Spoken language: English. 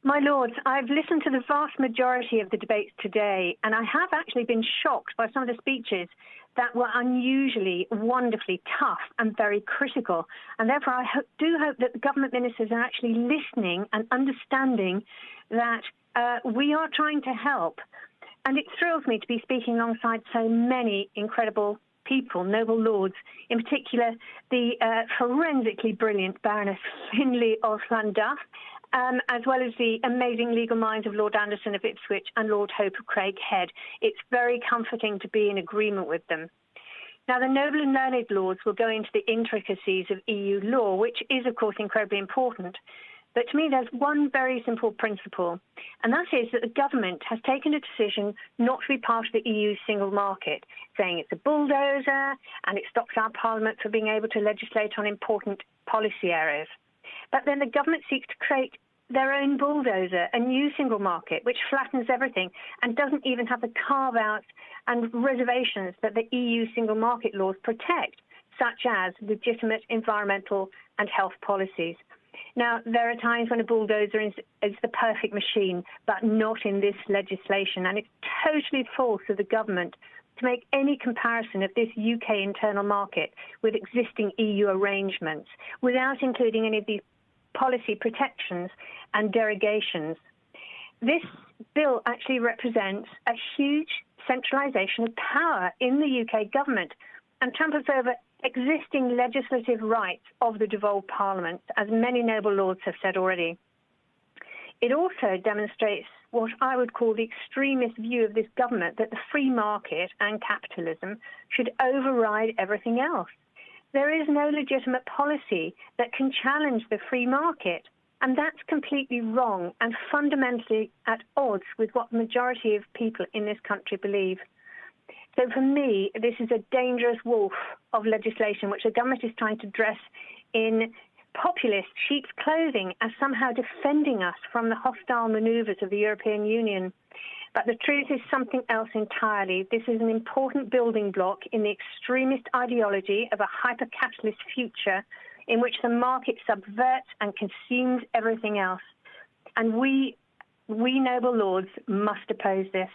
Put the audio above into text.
My lords, I've listened to the vast majority of the debates today, and I have actually been shocked by some of the speeches that were unusually, wonderfully tough and very critical. And therefore, I do hope that the government ministers are actually listening and understanding that we are trying to help. And it thrills me to be speaking alongside so many incredible people, noble lords, in particular the forensically brilliant Baroness Finlay of Llandaff, as well as the amazing legal minds of Lord Anderson of Ipswich and Lord Hope of Craighead. It's very comforting to be in agreement with them. Now, the noble and learned lords will go into the intricacies of EU law, which is, of course, incredibly important. But to me, there's one very simple principle, and that is that the government has taken a decision not to be part of the EU single market, saying it's a bulldozer and it stops our parliament from being able to legislate on important policy areas. But then the government seeks to create their own bulldozer, a new single market, which flattens everything and doesn't even have the carve-outs and reservations that the EU single market laws protect, such as legitimate environmental and health policies. Now, there are times when a bulldozer is the perfect machine, but not in this legislation. And it's totally false of the government to make any comparison of this UK internal market with existing EU arrangements without including any of these policy protections and derogations. This bill actually represents a huge centralisation of power in the UK government and tramples over existing legislative rights of the devolved parliament, as many noble lords have said already. It also demonstrates what I would call the extremist view of this government, that the free market and capitalism should override everything else. There is no legitimate policy that can challenge the free market, and that's completely wrong and fundamentally at odds with what the majority of people in this country believe. So for me, this is a dangerous wolf of legislation which the government is trying to dress in populist sheep's clothing as somehow defending us from the hostile manoeuvres of the European Union. But the truth is something else entirely. This is an important building block in the extremist ideology of a hypercapitalist future in which the market subverts and consumes everything else. And we noble lords must oppose this.